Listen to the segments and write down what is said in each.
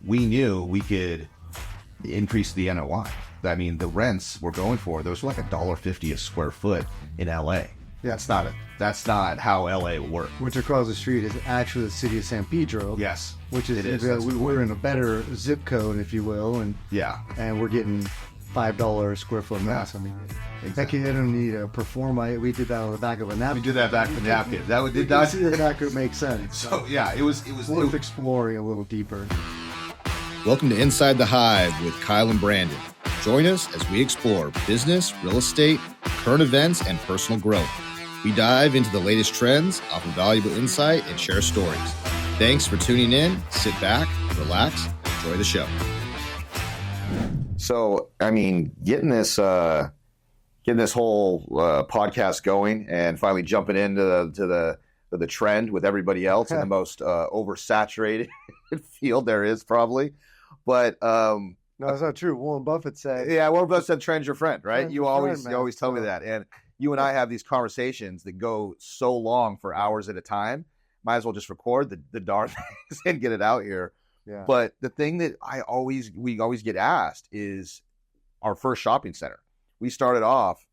we knew we could increase the NOI. I mean, the rents we're going for, those were like $1.50 a square foot in LA. Yeah. That's not how LA works. Which across the street is actually the city of San Pedro. Yes. Which is, it is. We're in a better zip code, if you will. And we're getting $5 a square foot mass. I mean, exactly. I don't need a performa. We did that on the back of a napkin. We did that back of the napkin. That could make sense. So yeah, it was worth exploring a little deeper. Welcome to Inside the Hive with Kyle and Brandon. Join us as we explore business, real estate, current events, and personal growth. We dive into the latest trends, offer valuable insight, and share stories. Thanks for tuning in. Sit back, relax, enjoy the show. So, I mean, getting this whole podcast going and finally jumping into the trend with everybody else in the most oversaturated field there is probably. But no, that's not true. Warren Buffett said. Yeah, Warren Buffett said, "Trend's your friend," right? Trend's You your always friend, tell me that, and you and I have these conversations that go so long for hours at a time. Might as well just record the darn things and get it out here. Yeah. But the thing that we always get asked is our first shopping center. We started off,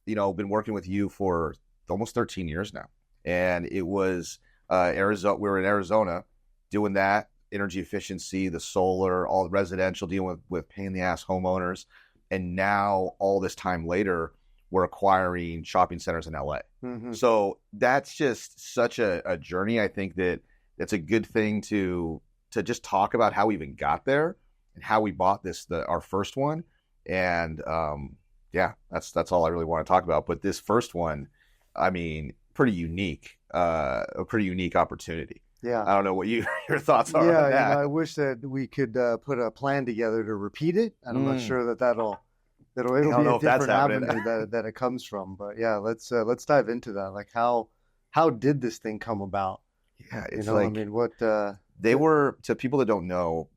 been working with you for almost 13 years now, and it was Arizona. We were in Arizona doing that. Energy efficiency, the solar, all the residential, dealing with pain in the ass homeowners. And now all this time later, we're acquiring shopping centers in LA. Mm-hmm. So that's just such a journey. I think that it's a good thing to just talk about how we even got there and how we bought our first one. And that's all I really want to talk about. But this first one, I mean, pretty unique, a pretty unique opportunity. Yeah, I don't know what your thoughts are on that. I wish that we could put a plan together to repeat it, and I'm not sure that'll be a different avenue that it comes from. But yeah, let's dive into that. Like how did this thing come about? Yeah, it's they were, to people that don't know,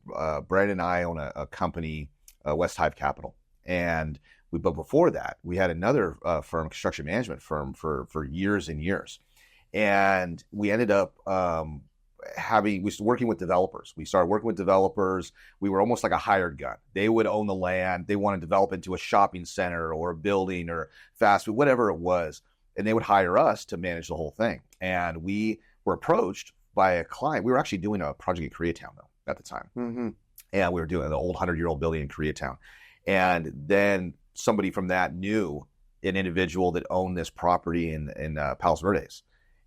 Brad and I own a company, West Hive Capital, but before that we had another firm, construction management firm for years and years, and we ended up working with developers. We started working with developers. We were almost like a hired gun. They would own the land. They want to develop into a shopping center or a building or fast food, whatever it was. And they would hire us to manage the whole thing. And we were approached by a client. We were actually doing a project in Koreatown though at the time. Mm-hmm. And we were doing the old 100-year-old building in Koreatown. And then somebody from that knew an individual that owned this property in Palos Verdes.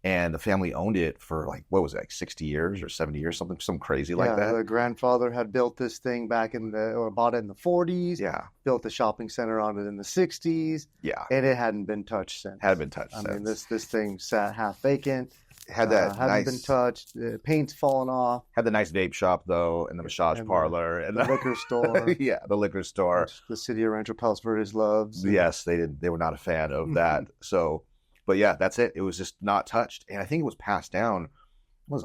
And the family owned it for 60 years or 70 years, something crazy like that. The grandfather had built this thing bought it in the 40s. Yeah. Built the shopping center on it in the 60s. Yeah. And it hadn't been touched since. I mean, this thing sat half vacant. Hadn't been touched. Paint's fallen off. Had the nice vape shop though, and the massage parlor, and the liquor store. Yeah, the liquor store. Which the city of Rancho Palos Verdes loves. Yes, they did. They were not a fan of that. So. But yeah, that's it. It was just not touched. And I think it was passed down,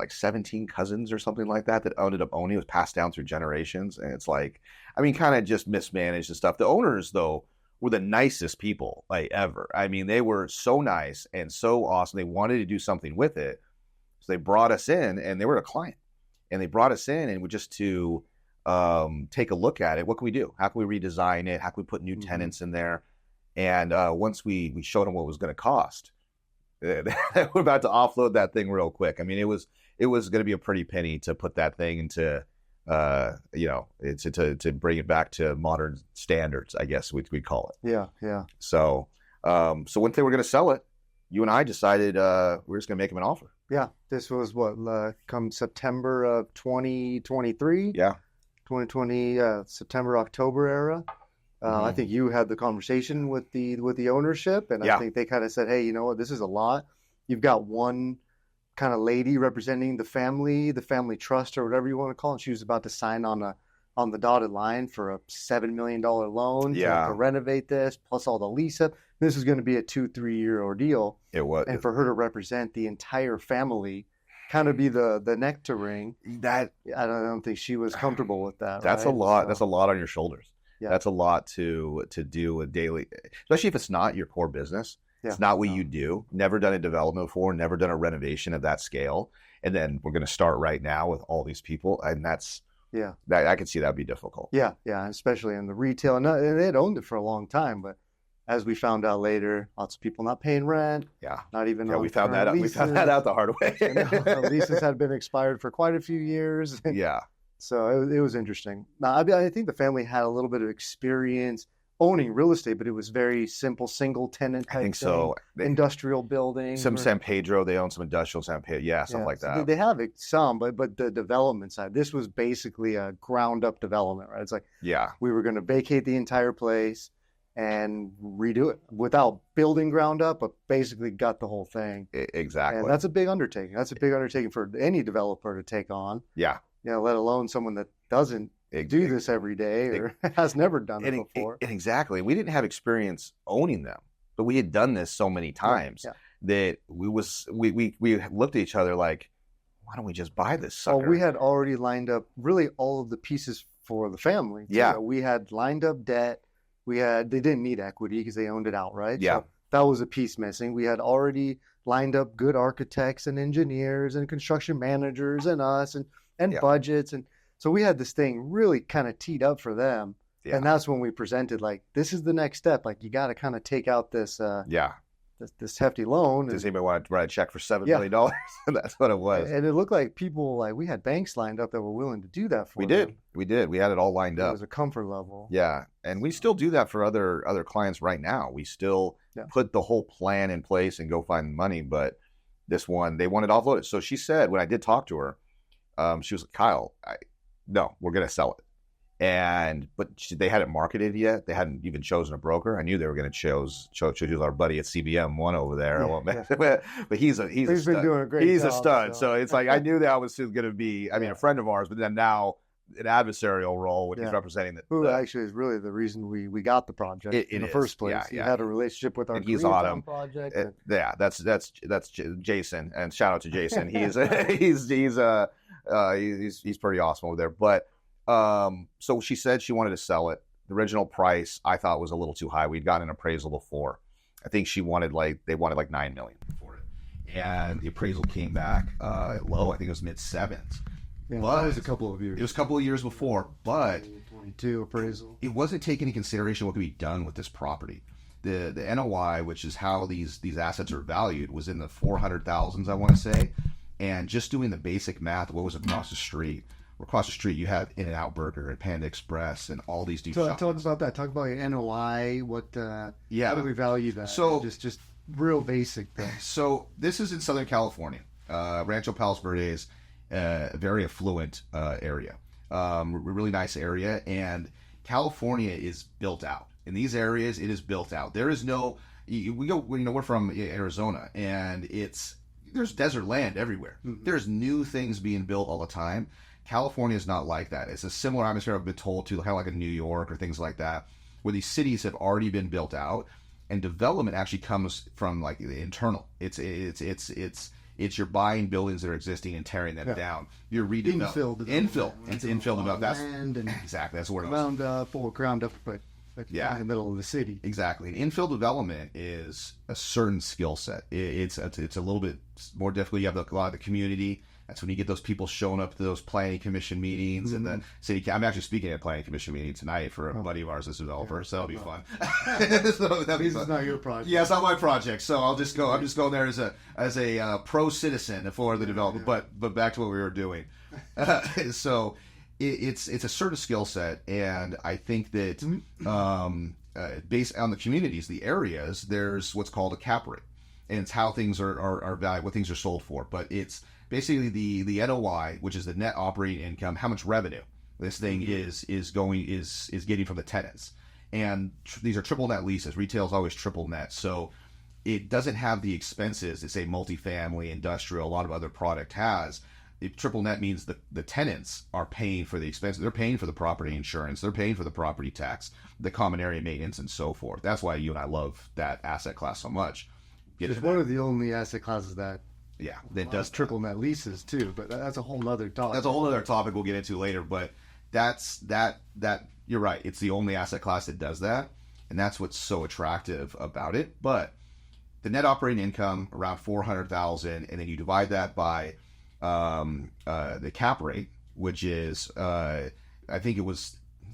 17 cousins or something like that ended up owning it. It was passed down through generations. And it's kind of just mismanaged and stuff. The owners, though, were the nicest people ever. I mean, they were so nice and so awesome. They wanted to do something with it. So they brought us in, and they were a client. And they brought us in and just to take a look at it. What can we do? How can we redesign it? How can we put new tenants in there? And once we showed them what it was going to cost, we're about to offload that thing real quick. I mean, it was going to be a pretty penny to put that thing into, to bring it back to modern standards, I guess we'd call it. Yeah, yeah. So once they were going to sell it, you and I decided we were just going to make them an offer. Yeah, this was come September of 2023. Yeah, 2020 September October era. I think you had the conversation with the ownership, and I think they kind of said, "Hey, you know what? This is a lot. You've got one kind of lady representing the family trust, or whatever you want to call it. She was about to sign on the dotted line for a $7 million loan to renovate this, plus all the lease up. This was going to be a 2-3 year ordeal. It was, and for her to represent the entire family, kind of be the neck to ring. That I don't think she was comfortable with that. That's right? a lot. So, that's a lot on your shoulders. Yeah. That's a lot to do a daily, especially if it's not your core business. Yeah. It's not what you do. Never done a development before, never done a renovation of that scale. And then we're going to start right now with all these people. And that's Yeah. That I could see that'd be difficult. Yeah, especially in the retail. And they had owned it for a long time, but as we found out later, lots of people not paying rent. Yeah. Not even Yeah, on we found that out. leases. We found that out the hard way. Leases had been expired for quite a few years. Yeah. So it was interesting. Now, I think the family had a little bit of experience owning real estate, but it was very simple, single tenant type I think thing. so. Industrial buildings. Some San Pedro, they own some industrial San Pedro. Yeah, something like that. So they have some, but the development side, this was basically a ground up development, right? It's like, yeah, we were going to vacate the entire place and redo it without building ground up, but basically got the whole thing. Exactly. And that's a big undertaking. That's a big undertaking for any developer to take on. Yeah. Let alone someone that doesn't do this every day or has never done it before. Exactly. We didn't have experience owning them, but we had done this so many times that we looked at each other like, why don't we just buy this sucker? Well, we had already lined up really all of the pieces for the family. Yeah. We had lined up debt. They didn't need equity because they owned it outright. Yeah. So that was a piece missing. We had already lined up good architects and engineers and construction managers and us and budgets. And so we had this thing really kind of teed up for them. Yeah. And that's when we presented, like, this is the next step. Like, you got to kind of take out this this hefty loan. Does anybody want to write a check for $7 million? That's what it was. And it looked like people, we had banks lined up that were willing to do that for them. We did. We had it all lined up. It was a comfort level. Yeah. And we still do that for other clients right now. We still put the whole plan in place and go find money. But this one, they wanted offloaded. So she said, when I did talk to her, she was like, Kyle, no, we're going to sell it. But they hadn't marketed yet. They hadn't even chosen a broker. I knew they were going to choose our buddy at CBM1 over there. But he's been doing a great job. He's a stud. So it's like, I knew that was going to be, a friend of ours, but then now an adversarial role when he's representing that. Who actually is really the reason we got the project in the first place. He had a relationship with our Koreatown project. That's Jason, and shout out to Jason. He's pretty awesome over there. But so she said she wanted to sell it. The original price I thought was a little too high. We'd gotten an appraisal before. I think they wanted like $9 million for it, and the appraisal came back low. I think it was mid-7s. Yeah, but it was a couple of years. It was a couple of years before, but 22 appraisal. It wasn't taking into consideration what could be done with this property. The NOI, which is how these assets are valued, was in the 400,000s, I want to say. And just doing the basic math, what was across the street? Across the street, you have In-N-Out Burger and Panda Express and all these. So talk about that. Talk about your NOI. How do we value that? So just real basic things. So this is in Southern California, Rancho Palos Verdes. A very affluent area, really nice area, and California is built out. In these areas, it is built out. There is no, we're from Arizona, and there's desert land everywhere. Mm-hmm. There's new things being built all the time. California is not like that. It's a similar atmosphere I've been told to, kind of like in New York or things like that, where these cities have already been built out, and development actually comes from like the internal. It's you're buying buildings that are existing and tearing them down. You're redeveloping. Infill. It's infill development. Exactly. That's the word. Ground up, but in the middle of the city. Exactly. And infill development is a certain skill set. It's a little bit more difficult. You have a lot of the community. That's when you get those people showing up to those planning commission meetings and the city. I'm actually speaking at a planning commission meeting tonight for a buddy of ours that's a developer, so that'll be fun. So this is not your project. Yeah, it's not my project. So I'm just going there as a pro citizen for the development. But back to what we were doing. So it's a certain skill set, and I think that based on the communities, the areas, there's what's called a cap rate, and it's how things are valued, what things are sold for. But it's basically the NOI, which is the net operating income, how much revenue this thing is getting from the tenants. And these are triple net leases. Retail is always triple net, so it doesn't have the expenses that say multifamily, industrial, a lot of other product has. The triple net means the tenants are paying for the expenses. They're paying for the property insurance. They're paying for the property tax, the common area maintenance, and so forth. That's why you and I love that asset class so much. It's one of the only asset classes that does triple net leases too, but that's a whole other topic. That's a whole other topic we'll get into later, but that's you're right. It's the only asset class that does that, and that's what's so attractive about it. But the net operating income around $400,000, and then you divide that by the cap rate, which is, I think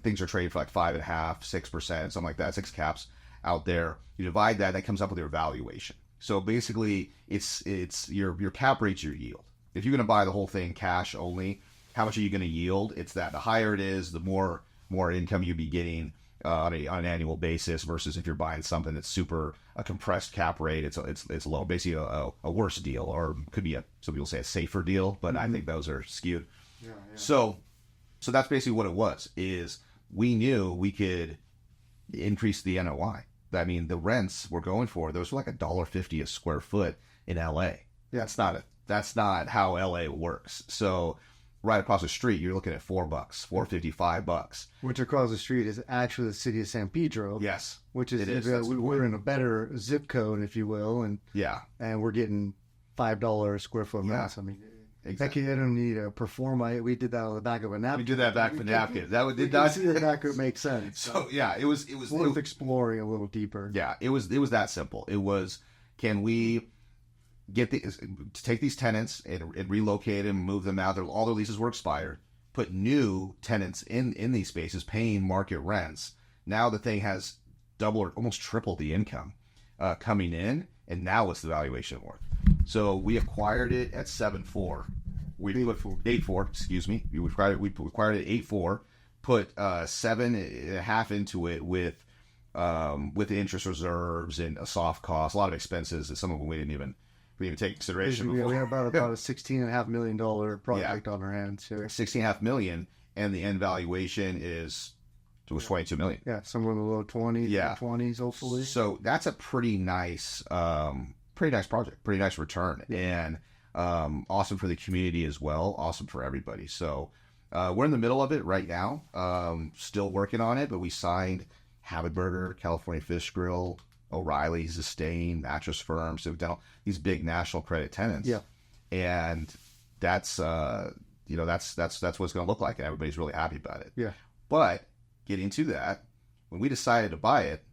things are traded for like 5.5%, 6%, something like that, 6 caps out there. You divide that comes up with your valuation. So basically, it's your cap rate's your yield. If you're going to buy the whole thing cash only, how much are you going to yield? It's that the higher it is, the more income you'd be getting on an annual basis, versus if you're buying something that's super a compressed cap rate, it's low, basically a worse deal, or could be some people say a safer deal, but I think those are skewed. Yeah. So that's basically what it was. Is we knew we could increase the NOI. I mean, the rents we're going for, those were like $1.50 a square foot in LA. Yeah. That's not how LA works. So right across the street, you're looking at $4, $4.50, $5. Which across the street is actually the city of San Pedro. Yes, which is we're in a better zip code, if you will, and we're getting $5 a square foot rents. I mean, exactly. I don't need a performa. We did that on the back of a napkin. We did that back of a napkin. That did not see that could make sense. So yeah, it was worth exploring a little deeper. Yeah, it was that simple. It was, can we to take these tenants and relocate them, move them out? All their leases were expired. Put new tenants in these spaces, paying market rents. Now the thing has double or almost tripled the income coming in, and now what's the valuation worth? So we acquired it at 7.4. 8.4. Excuse me. We acquired it at 8.4. Put 7.5 into it with interest reserves and a soft cost, a lot of expenses that some of them we didn't even take consideration. We have about a $16.5 million project on our hands here. $16.5 million, and the end valuation was $22 million. Yeah, somewhere in the low 20s, 20s, hopefully. So that's a pretty nice project, pretty nice return, and awesome for the community as well, awesome for everybody. So we're in the middle of it right now, still working on it, but we signed Habit Burger, California Fish Grill, O'Reilly's, Sustain, Mattress Firm. So we've done these big national credit tenants. Yeah. And that's what it's going to look like, and everybody's really happy about it. Yeah. But getting to that, when we decided to buy it,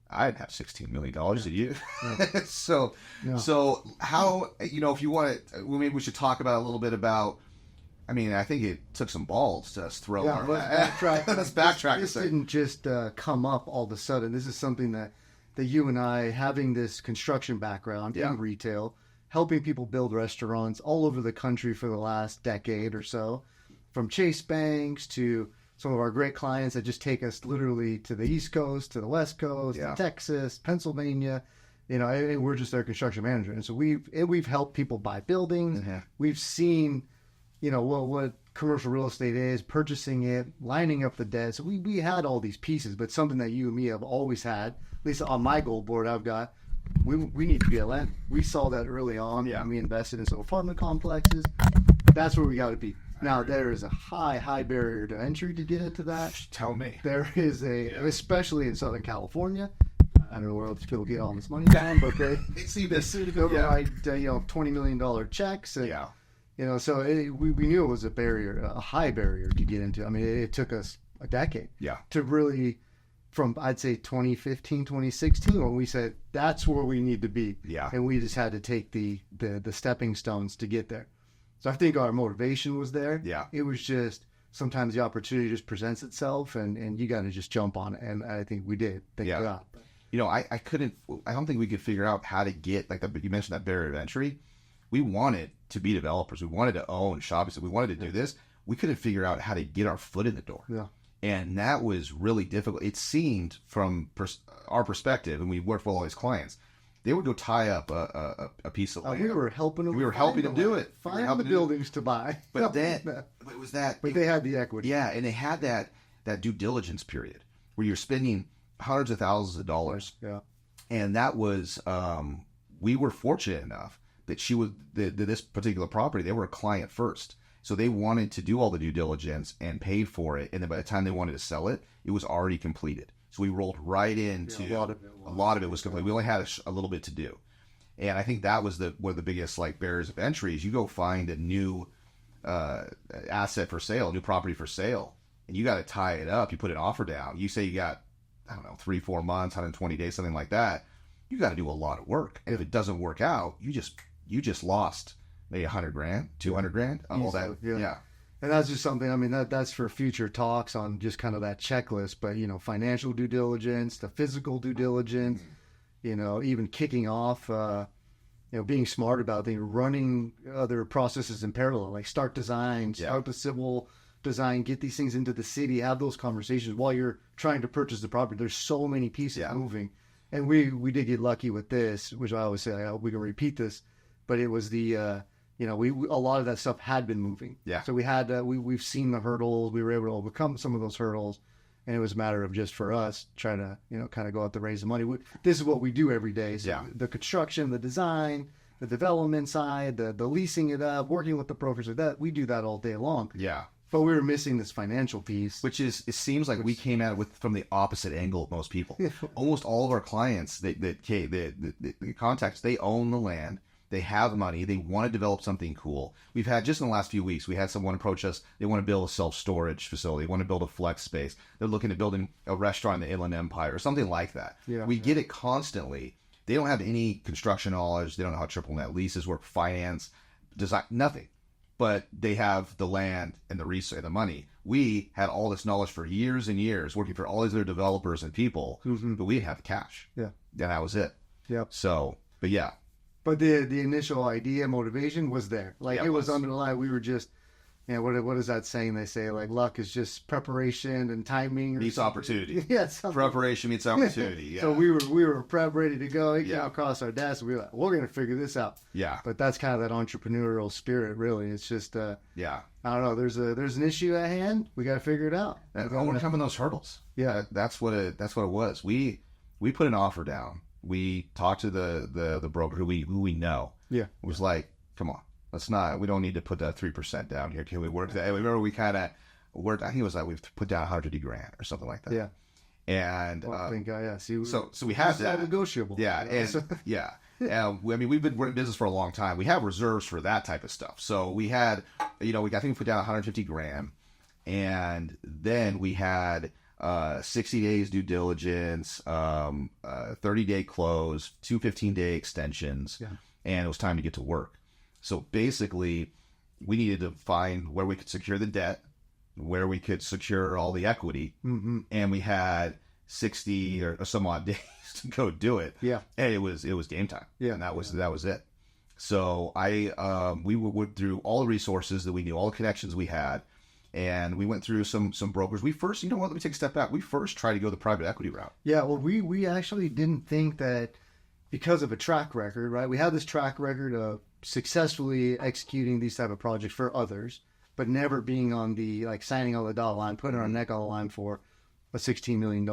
I didn't have $16 million. Did you? Yeah. So how, if you want to, maybe we should talk about a little bit about, I mean, I think it took some balls to throw. Yeah, let's backtrack. This didn't just come up all of a sudden. This is something that you and I, having this construction background in retail, helping people build restaurants all over the country for the last decade or so, from Chase Banks to some of our great clients that just take us literally to the East Coast, to the West Coast, to Texas, Pennsylvania. We're just their construction manager, and so we've helped people buy buildings. Mm-hmm. We've seen, what commercial real estate is, purchasing it, lining up the debt. So we had all these pieces, but something that you and me have always had, at least on my goal board, I've got, we need to be a land. We saw that early on. Yeah. And we invested in some apartment complexes. That's where we got to be. Now, there is a high barrier to entry to get into that. Tell me. There is especially in Southern California. I don't know where else people get all this money from, but they see this override, $20 million checks. And, so we knew it was a high barrier to get into. I mean, it took us a decade to really, from I'd say 2015, 2016, when we said that's where we need to be. Yeah. And we just had to take the stepping stones to get there. So I think our motivation was there. Yeah. It was just sometimes the opportunity just presents itself, and you got to just jump on it. And I think we did. Thank God. I don't think we could figure out how to get, you mentioned that barrier of entry. We wanted to be developers. We wanted to own shops. We wanted to do this. We couldn't figure out how to get our foot in the door. Yeah. And that was really difficult. It seemed from our perspective, and we worked with all these clients, they would go tie up a piece of land. We were helping them. We were helping them do it. Find the buildings to buy. But it was that. But they had the equity. Yeah, and they had that due diligence period where you're spending hundreds of thousands of dollars. Yeah. And that was, we were fortunate enough that this particular property, they were a client first. So they wanted to do all the due diligence and paid for it. And then by the time they wanted to sell it, it was already completed. So we rolled right into a lot of it was complete. We only had a little bit to do. And I think that was one of the biggest barriers of entry is you go find a new asset for sale, a new property for sale, and you got to tie it up. You put an offer down. You say you got, 3-4 months, 120 days, something like that. You got to do a lot of work. And if it doesn't work out, you just lost maybe $100,000, $200,000, all that. Yeah. And that's just something, I mean, that's for future talks on just kind of that checklist. But, financial due diligence, the physical due diligence, even kicking off, being smart about things, running other processes in parallel, like start design, start the civil design, get these things into the city, have those conversations while you're trying to purchase the property. There's so many pieces moving. And we did get lucky with this, which I always say, I hope we can repeat this, but it was the, we a lot of that stuff had been moving. Yeah. So we had we've seen the hurdles. We were able to overcome some of those hurdles, and it was a matter of just for us trying to kind of go out to raise the money. This is what we do every day. So the construction, the design, the development side, the leasing it up, working with the brokers like that. We do that all day long. Yeah. But we were missing this financial piece, it seems like we came at it from the opposite angle of most people. Almost all of our clients, the contacts, they own the land. They have money. They want to develop something cool. We've had, just in the last few weeks, we had someone approach us. They want to build a self-storage facility. They want to build a flex space. They're looking at building a restaurant in the Inland Empire or something like that. Yeah, we get it constantly. They don't have any construction knowledge. They don't know how triple net leases work, finance, design, nothing. But they have the land and the money. We had all this knowledge for years and years, working for all these other developers and people, but we didn't have the cash. Yeah. And that was it. Yeah. So, but yeah. But the initial idea, motivation was there. Like it was underlying. We were just, what is that saying? They say like luck is just preparation and timing meets opportunity. Preparation meets opportunity. Yeah. So we were prep, ready to go. It came across our desk. And we were like, we're gonna figure this out. Yeah. But that's kind of that entrepreneurial spirit. Really, it's just I don't know. There's an issue at hand. We got to figure it out. Overcoming those hurdles. Yeah. That's what it was. We put an offer down. We talked to the broker who we know. Yeah. It was like, come on, we don't need to put that 3% down here. Can we work that? Remember we kind of worked, I think it was like, we've put down $150,000 or something like that. Yeah. And, so we have that. Negotiable. Yeah. And we've been in business for a long time. We have reserves for that type of stuff. So we had, I think we put down $150,000, and then we had, 60 days due diligence, 30-day close, 2 15-day extensions, and it was time to get to work. So basically, we needed to find where we could secure the debt, where we could secure all the equity, and we had 60 or some odd days to go do it. Yeah, and it was game time. Yeah, and that was it. So we went through all the resources that we knew, all the connections we had. And we went through some brokers. We first, let me take a step back. We first tried to go the private equity route. Yeah, well, we actually didn't think that because of a track record, right? We had this track record of successfully executing these type of projects for others, but never being on the, signing on the dotted line, putting our neck on the line for a $16 million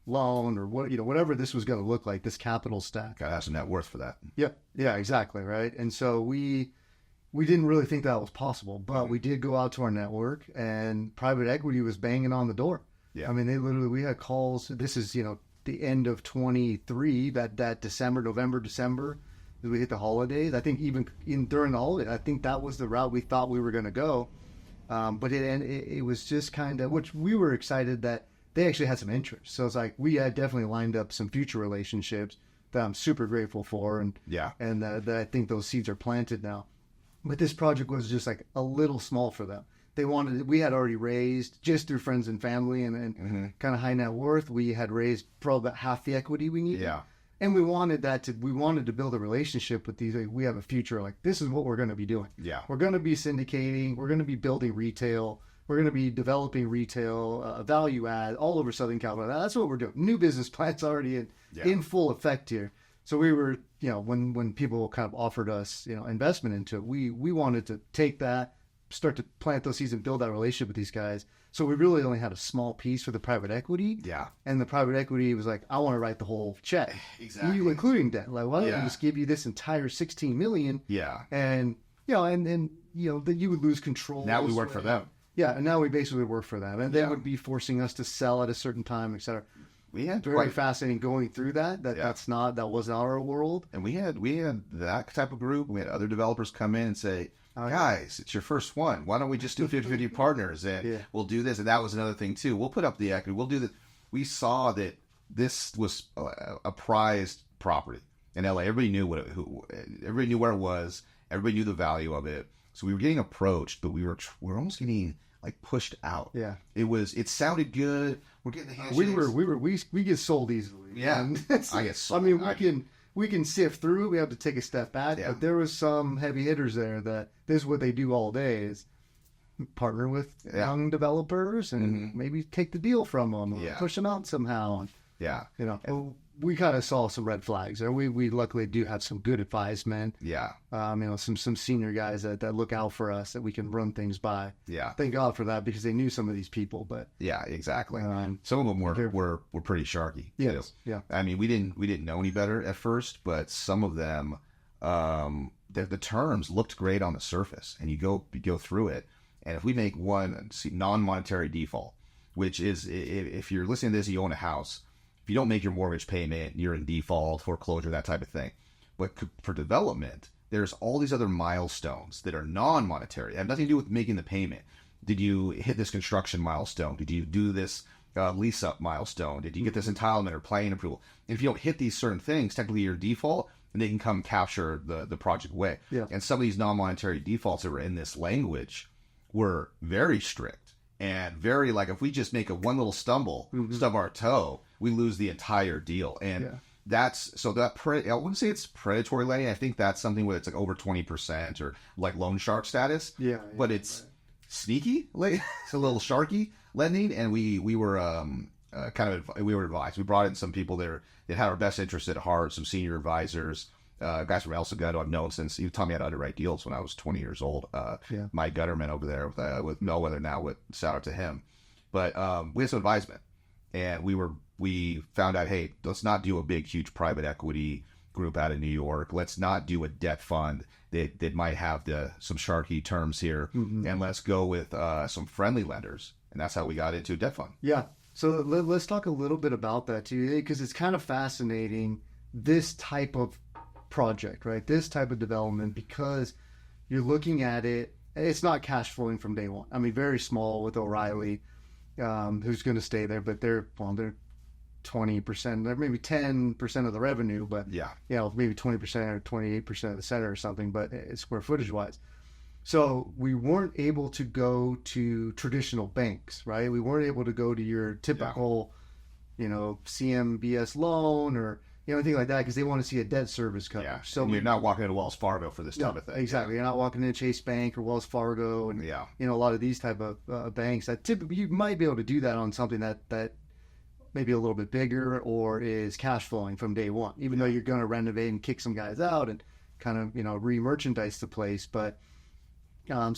loan or whatever this was going to look like, this capital stack. Got to have some net worth for that. Yeah, exactly, right? And so we didn't really think that was possible, but we did go out to our network, and private equity was banging on the door. Yeah. I mean, we had calls. This is, the end of 23, that November, December, as we hit the holidays. I think even during the holiday, I think that was the route we thought we were going to go. But it was just kind of, which we were excited that they actually had some interest. So it's like, we had definitely lined up some future relationships that I'm super grateful for. And that I think those seeds are planted now. But this project was just like a little small for them. We had already raised, just through friends and family and kind of high net worth, we had raised probably about half the equity we needed. Yeah. And we wanted to build a relationship with these. We have a future, like, this is what we're going to be doing. Yeah. We're going to be syndicating. We're going to be building retail. We're going to be developing retail, value add all over Southern California. That's what we're doing. New business plan's already in full effect here. So we were, when people kind of offered us, investment into it, we wanted to take that, start to plant those seeds and build that relationship with these guys. So we really only had a small piece for the private equity. Yeah. And the private equity was like, I want to write the whole check. Exactly. You including debt. Like, why don't I just give you this entire $16 million? Yeah. And, then you would lose control. Now we work for them. Yeah. And now we basically work for them. And they would be forcing us to sell at a certain time, et cetera. We had very fascinating going through that. That wasn't our world. And we had that type of group. We had other developers come in and say, guys, it's your first one. Why don't we just do 50-50 partners and we'll do this? And that was another thing too. We'll put up the equity. We'll do this. We saw that this was a prized property in LA. Everybody knew everybody knew where it was. Everybody knew the value of it. So we were getting approached, but we were almost getting like pushed out. Yeah. It sounded good. We're getting the handshakes. We get sold easily. Yeah. I get sold. I mean, we can sift through it. We have to take a step back, Yeah. but there was some heavy hitters there that this is what they do all day is partner with young developers and maybe take the deal from them or push them out somehow. Yeah. You know, and we kind of saw some red flags there. We luckily do have some good advisement. Yeah. You know, some senior guys that look out for us that we can run things by. Yeah. Thank God for that because they knew some of these people. But yeah, exactly. Some of them were pretty sharky. Yes. Too. Yeah. I mean, we didn't know any better at first, but some of them, the terms looked great on the surface, and you go through it, and if we make one non-monetary default, which is if you're listening to this, you own a house. If you don't make your mortgage payment, you're in default, foreclosure, that type of thing. But for development, there's all these other milestones that are non-monetary. They have nothing to do with making the payment. Did you hit this construction milestone? Did you do this lease-up milestone? Did you get this entitlement or planning approval? And if you don't hit these certain things, technically you're default, and they can come capture the project away. Yeah. And some of these non-monetary defaults that were in this language were very strict and very like, if we just make one little stub our toe, we lose the entire deal. And I wouldn't say it's predatory lending. I think that's something where it's like over 20% or like loan shark status. Yeah. But it's sneaky, like it's a little sharky lending. And we were we were advised. We brought in some people that had our best interest at heart, some senior advisors, guys from El Segundo I've known since he taught me how to underwrite deals when I was 20 years old. Mike Gutterman over there with Melweather now, shout out to him. But we had some advisement, and we found out, hey, let's not do a big, huge private equity group out of New York. Let's not do a debt fund that might have some sharky terms here, and let's go with some friendly lenders. And that's how we got into a debt fund. Yeah. So let's talk a little bit about that too, because it's kind of fascinating, this type of project, right? This type of development, because you're looking at it, it's not cash flowing from day one. I mean, very small with O'Reilly, who's going to stay there, but they're 20%, they're maybe 10% of the revenue, but maybe 20% or 28% of the center or something, but it's square footage wise. So we weren't able to go to traditional banks, right? We weren't able to go to your typical, CMBS loan or anything like that, because they want to see a debt service coverage. Yeah. So you're not walking into Wells Fargo for this type of thing. Exactly. You're not walking into Chase Bank or Wells Fargo and a lot of these type of banks that typically you might be able to do that on something that maybe a little bit bigger or is cash flowing from day one, even though you're going to renovate and kick some guys out and kind of re-merchandise the place. But I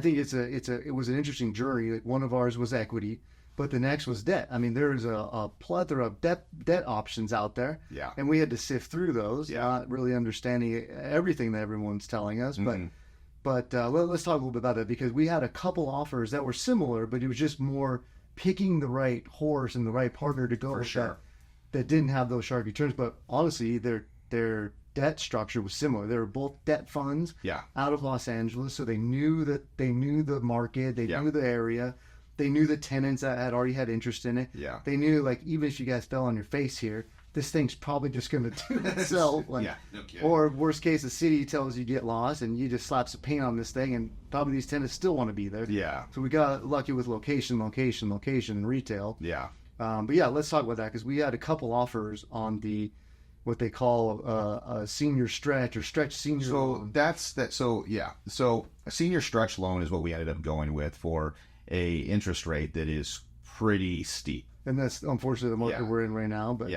think it was an interesting journey. Like, one of ours was equity, but the next was debt. I mean, there's a plethora of debt options out there, and we had to sift through those, not really understanding everything that everyone's telling us. But let's talk a little bit about that, because we had a couple offers that were similar, but it was just more picking the right horse and the right partner to go with that didn't have those sharky terms. But honestly, their debt structure was similar. They were both debt funds out of Los Angeles, so they knew the market, they knew the area. They knew the tenants that had already had interest in it. Yeah. They knew, like, even if you guys fell on your face here, this thing's probably just going to do itself. No kidding. Or worst case, the city tells you get lost and you just slap some paint on this thing, and probably these tenants still want to be there. Yeah. So we got lucky with location, and retail. Yeah. Let's talk about that, because we had a couple offers on what they call a senior stretch or stretch senior loan. So a senior stretch loan is what we ended up going with for a interest rate that is pretty steep, and that's unfortunately the market we're in right now. But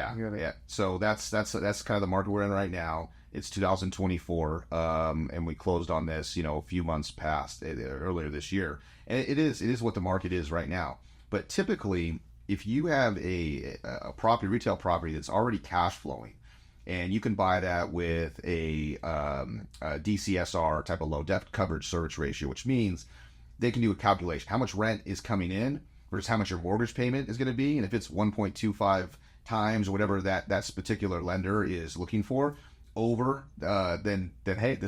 so that's kind of the market we're in right now. It's 2024, and we closed on this a few months past earlier this year, and it is what the market is right now. But typically, if you have a retail property that's already cash flowing, and you can buy that with a DCSR type of low debt coverage service ratio, which means they can do a calculation. How much rent is coming in versus how much your mortgage payment is going to be. And if it's 1.25 times or whatever that particular lender is looking for over, then hey,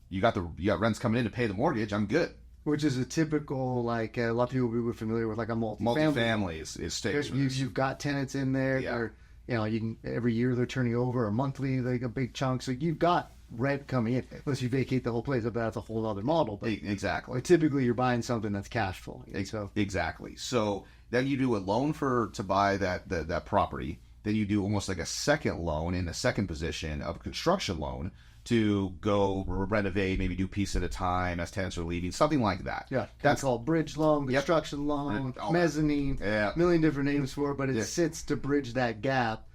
you got rents coming in to pay the mortgage. I'm good. Which is a typical, like, a lot of people we were familiar with, like a multifamily. Multifamily is stable. You've got tenants in there. Yeah. You can, every year they're turning over, or monthly, like a big chunk. So you've got rent coming in, unless you vacate the whole place. But that's a whole other model. But Exactly. typically, you're buying something that's cash flowing. Exactly. So then you do a loan to buy that property. Then you do almost like a second loan in the second position of a construction loan to go renovate, maybe do piece at a time as tenants are leaving, something like that. Yeah, that's called bridge loan, construction loan, mezzanine, million different names for it, but it sits to bridge that gap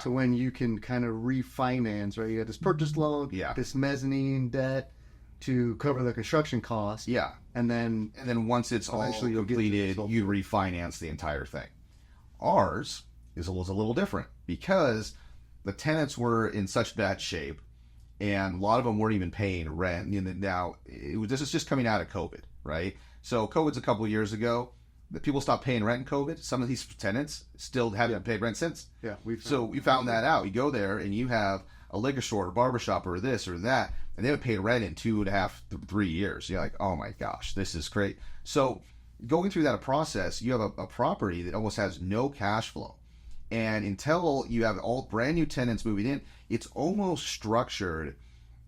to when you can kind of refinance, right? You have this purchase loan, this mezzanine debt to cover the construction costs. Yeah. And then once it's all completed, you refinance the entire thing. Ours was a little different because the tenants were in such bad shape, and a lot of them weren't even paying rent. Now, this is just coming out of COVID, right? So COVID's a couple of years ago. The people stopped paying rent in COVID. Some of these tenants still haven't paid rent since. Yeah, we found that out. You go there and you have a liquor store or barbershop or this or that, and they haven't paid rent in 2.5 to 3 years. You're like, oh my gosh, this is great. So going through that process, you have a property that almost has no cash flow. And until you have all brand new tenants moving in, it's almost structured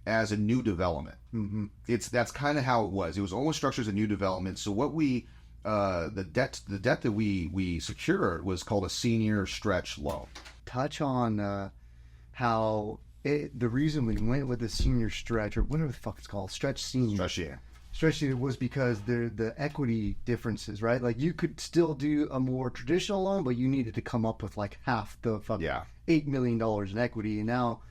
as a new development. Mm-hmm. That's kind of how it was. It was almost structured as a new development. So what the debt that we secured was called a senior stretch loan. Touch on how the reason we went with the senior stretch, or whatever the fuck it's called, stretch senior. Stretch was because the equity differences, right? Like you could still do a more traditional loan, but you needed to come up with like half the $8 million in equity. And now,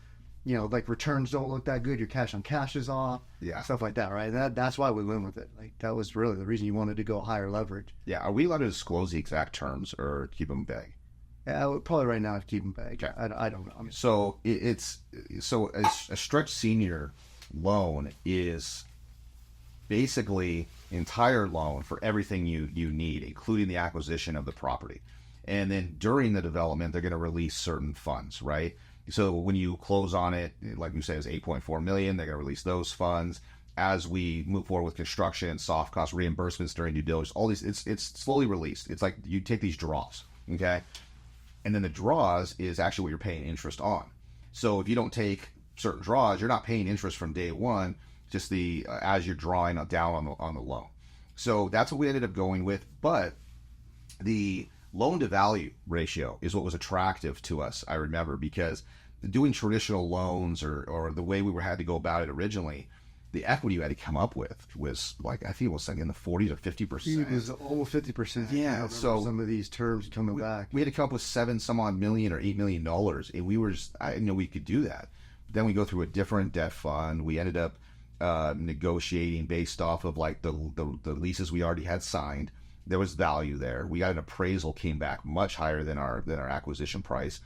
like returns don't look that good. Your cash on cash is off. Yeah. Stuff like that, right? And that's why we went with it. Like that was really the reason you wanted to go higher leverage. Yeah. Are we allowed to disclose the exact terms or keep them vague? Yeah, I would probably right now keep them vague. Okay. I don't know. So a stretch senior loan is basically entire loan for everything you need, including the acquisition of the property. And then during the development, they're going to release certain funds, right? So when you close on it, like you said, it's $8.4 million. They're going to release those funds. As we move forward with construction, soft cost reimbursements during due diligence, all these, it's slowly released. It's like you take these draws, okay? And then the draws is actually what you're paying interest on. So if you don't take certain draws, you're not paying interest from day one, just as you're drawing down on the loan. So that's what we ended up going with. But the loan to value ratio is what was attractive to us, I remember, because doing traditional loans or the way we had to go about it originally, the equity you had to come up with was like, I think it was like in the 40 to 50%. It was almost 50%. Yeah. So some of these terms coming back. We had to come up with $7 million or $8 million. And we were I didn't know we could do that. But then we go through a different debt fund. We ended up negotiating based off of like the leases we already had signed. There was value there. We got an appraisal, came back much higher than our acquisition price.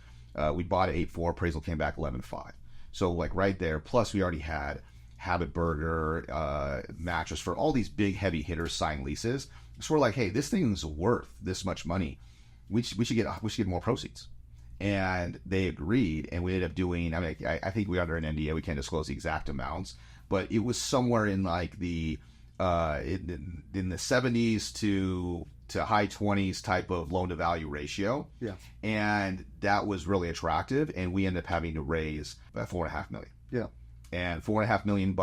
We bought at 8.4, appraisal came back 11.5. So like right there. Plus we already had Habit Burger, Mattress for all these big heavy hitters sign leases. So we're like, hey, this thing's worth this much money. We should get more proceeds. And they agreed, and we ended up doing. I mean, I think we're under an NDA. We can't disclose the exact amounts, but it was somewhere in like the in the 70s to high 20s type of loan to value ratio. Yeah, and that was really attractive. And we ended up having to raise about $4.5 million. Yeah, and $4.5 million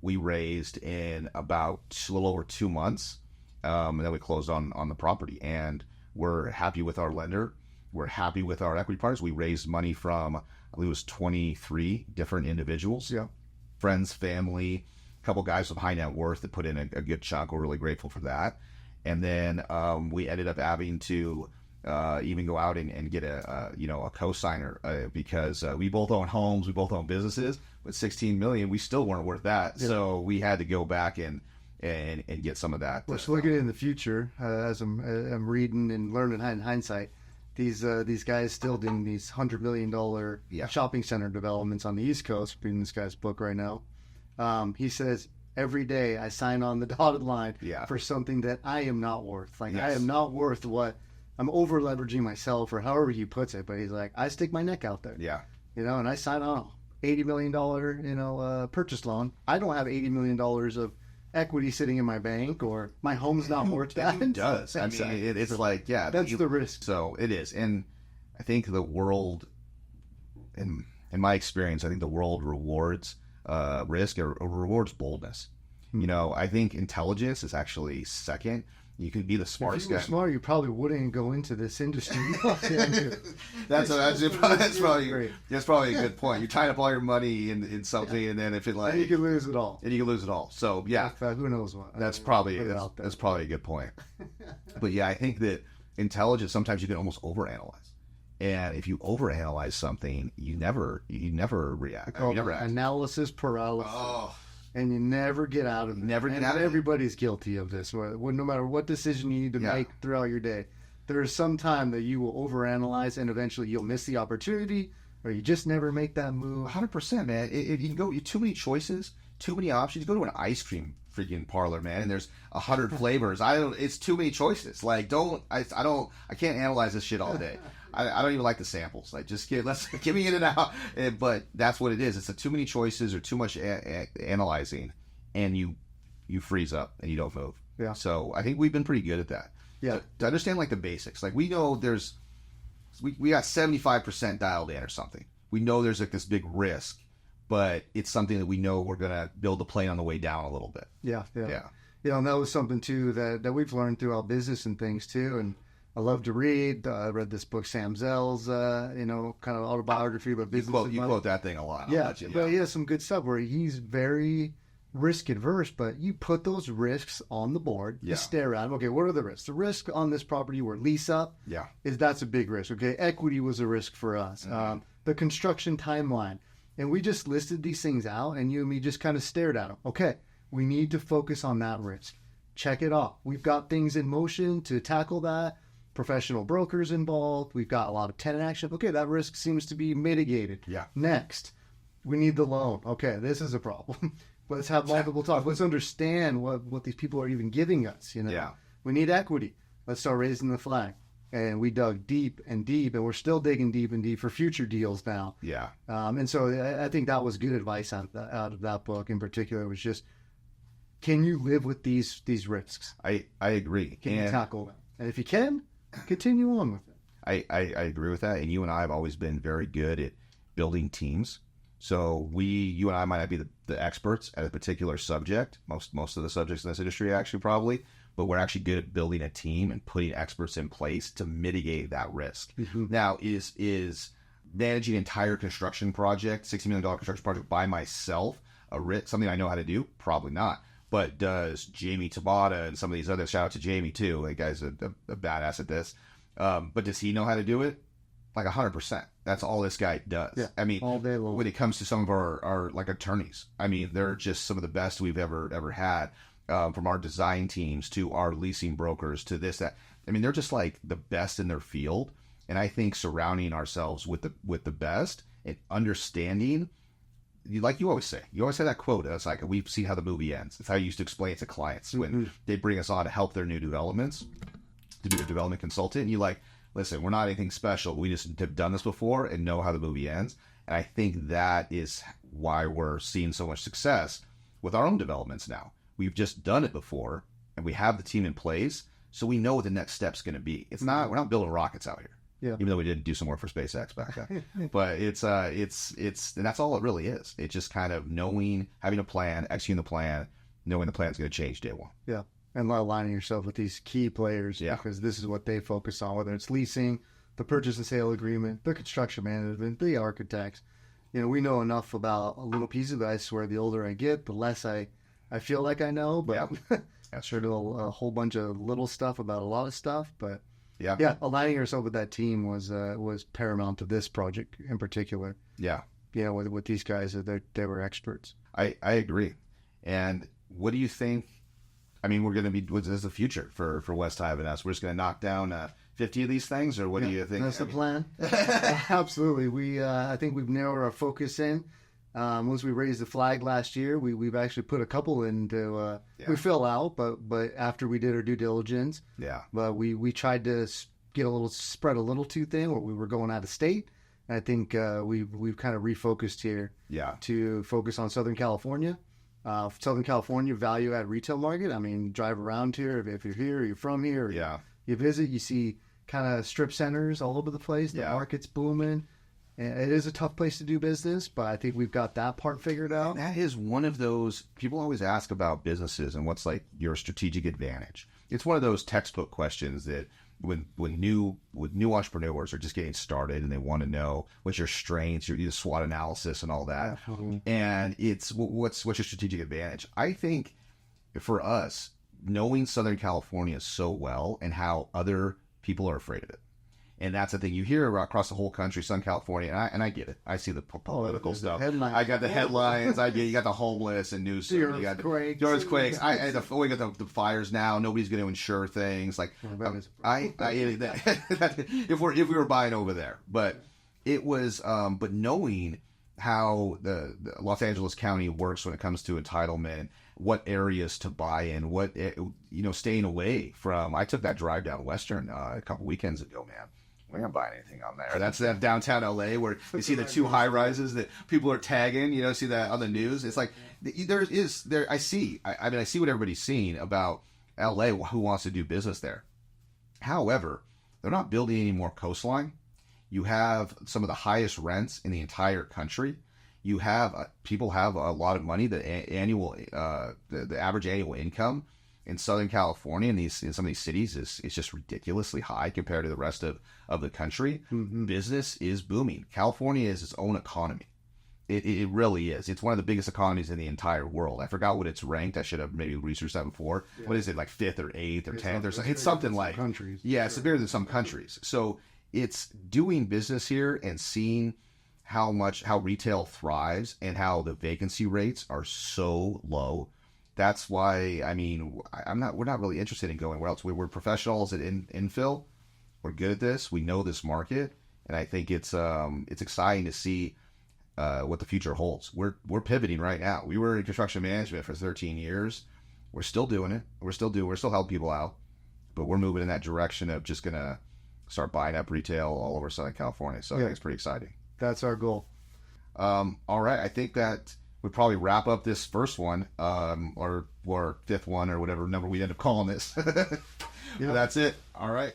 we raised in about a little over 2 months, and then we closed on the property. And we're happy with our lender. We're happy with our equity partners. We raised money from, I believe it was 23 different individuals. Yeah. Friends, family, a couple guys with high net worth that put in a good chunk. We're really grateful for that. And then we ended up having to even go out and get a co-signer because we both own homes, we both own businesses. With $16 million, we still weren't worth that. Yeah. So we had to go back and get some of that. Let's look at it in the future as I'm reading and learning in hindsight. These guys still doing these $100 million shopping center developments on the East Coast. Reading this guy's book right now. He says every day I sign on the dotted line for something that I am not worth. Like I am not worth what I'm over leveraging myself, or however he puts it. But he's like, I stick my neck out there. Yeah. And I sign on $80 million purchase loan. I don't have $80 million of equity sitting in my bank, or my home's not worth that. It does. I mean, it's like, that's the risk. So it is. And I think the world, in my experience, I think the world rewards risk, it rewards boldness. You know, I think intelligence is actually second. You could be the smartest guy. If you were smart, you probably wouldn't go into this industry. That's probably a good point. You're tying up all your money in something, and then if it and you can lose it all. And you can lose it all. So yeah, in fact, who knows what? That's probably a good point. But yeah, I think that intelligence sometimes you can almost overanalyze, and if you overanalyze something, you never react. You never act. Analysis paralysis. Oh. And you never get out of it. Everybody's guilty of this. No matter what decision you need to make throughout your day, there is some time that you will overanalyze, and eventually you'll miss the opportunity, or you just never make that move. 100%, man. You can go too many choices, too many options. You go to an ice cream freaking parlor, man, and there's 100 flavors. It's too many choices. Like, I can't analyze this shit all day. I don't even like the samples. Like, just give me in and out. But that's what it is. It's too many choices or too much analyzing, and you freeze up and you don't move. Yeah. So I think we've been pretty good at that. Yeah. To understand like the basics. Like, we know we got 75% dialed in or something. We know there's like this big risk, but it's something that we know we're gonna build the plane on the way down a little bit. Yeah. You know, and that was something too that we've learned throughout business and things too. And I love to read. I read this book, Sam Zell's, kind of autobiography about business. You quote that thing a lot. Yeah, but he has some good stuff where he's very risk adverse, but you put those risks on the board. You stare at them. Okay, what are the risks? The risk on this property were lease up. Yeah. That's a big risk. Okay, equity was a risk for us. Mm-hmm. The construction timeline. And we just listed these things out, and you and me just kind of stared at them. Okay, we need to focus on that risk. Check it off. We've got things in motion to tackle that. Professional brokers involved. We've got a lot of tenant action. Okay, that risk seems to be mitigated. Yeah. Next, we need the loan. Okay, this is a problem. Let's have multiple talks. Let's understand what these people are even giving us. You know. Yeah. We need equity. Let's start raising the flag. And we dug deep and deep, and we're still digging deep and deep for future deals now. Yeah. And so I think that was good advice out of that book in particular. It was just, can you live with these risks? I agree. Can you tackle them? And if you can, continue on with it. I agree with that. And you and I have always been very good at building teams. So you and I might not be the experts at a particular subject. Most of the subjects in this industry actually probably, but we're actually good at building a team and putting experts in place to mitigate that risk. Mm-hmm. Now, is managing an entire construction project, $60 million construction project by myself, something I know how to do? Probably not. But does Jamie Tabata and some of these others, shout out to Jamie too, that guy's a badass at this, but does he know how to do it? Like 100%. That's all this guy does. Yeah, I mean, all day long. When it comes to some of our like attorneys, I mean, they're just some of the best we've ever had, from our design teams to our leasing brokers to this, that. I mean, they're just like the best in their field. And I think surrounding ourselves with the best and understanding, like you always say that quote. It's like, we've seen how the movie ends. It's how you used to explain it to clients when they bring us on to help their new developments, to be a development consultant. And you're like, listen, we're not anything special. We just have done this before and know how the movie ends. And I think that is why we're seeing so much success with our own developments now. We've just done it before, and we have the team in place, so we know what the next step's going to be. We're not building rockets out here. Yeah. Even though we did do some work for SpaceX back then. But it's and that's all it really is. It's just kind of having a plan, executing the plan, knowing the plan's going to change day one. Yeah. And aligning yourself with these key players, yeah, because this is what they focus on, whether it's leasing, the purchase and sale agreement, the construction management, the architects. You know, we know enough about a little piece of it. I swear the older I get, the less I feel like I know, but I sure know a whole bunch of little stuff about a lot of stuff. But yeah, aligning yourself with that team was paramount to this project in particular. Yeah. You know, with these guys, they were experts. I agree. And what do you think? I mean, what is the future for West Hive and us? We're just going to knock down 50 of these things, or what do you think? That's the plan. Absolutely. I think we've narrowed our focus in. Once we raised the flag last year, we've actually put a couple into. We fill out, but after we did our due diligence, but we tried to spread a little too thin, or we were going out of state. And I think we've kind of refocused here. To focus on Southern California. Southern California value add retail market. I mean, drive around here if you're here, or you're from here, or you visit, you see kind of strip centers all over the place. The market's booming. And it is a tough place to do business, but I think we've got that part figured out. That is one of those, people always ask about businesses and what's like your strategic advantage. It's one of those textbook questions that when new entrepreneurs are just getting started and they want to know what's your strengths, your SWOT analysis and all that. And it's what's your strategic advantage. I think for us, knowing Southern California so well and how other people are afraid of it. And that's the thing you hear across the whole country, Southern California, and I get it. I see the political stuff. I got the headlines. You got the homeless and news. You got the earthquakes. We got the fires now. Nobody's going to insure things. Like if we were buying over there, but it was. But knowing how the Los Angeles County works when it comes to entitlement, what areas to buy in, what staying away from. I took that drive down Western a couple weekends ago, man. We're not buying anything on there. That's that downtown LA where you see the two high rises that people are tagging. See that on the news. It's like I see what everybody's seeing about LA. Who wants to do business there? However, they're not building any more coastline. You have some of the highest rents in the entire country. You have people have a lot of money. The average annual income in Southern California in some of these cities is just ridiculously high compared to the rest of the country. Mm-hmm. Business is booming. California is its own economy. It really is. It's one of the biggest economies in the entire world. I forgot what it's ranked. I should have maybe researched that before. Yeah. What is it, like 5th or 8th or 10th or something? It's something like countries. Yeah, it's bigger than some countries. So it's doing business here and seeing how retail thrives and how the vacancy rates are so low. That's why, we're not really interested in going where else. We're professionals at infill. We're good at this. We know this market. And I think it's exciting to see what the future holds. We're pivoting right now. We were in construction management for 13 years. We're still doing it. We're still helping people out. But we're moving in that direction of just going to start buying up retail all over Southern California. So I think it's pretty exciting. That's our goal. All right. I think that we'd probably wrap up this first one, or fifth one, or whatever number we end up calling this. That's it. All right.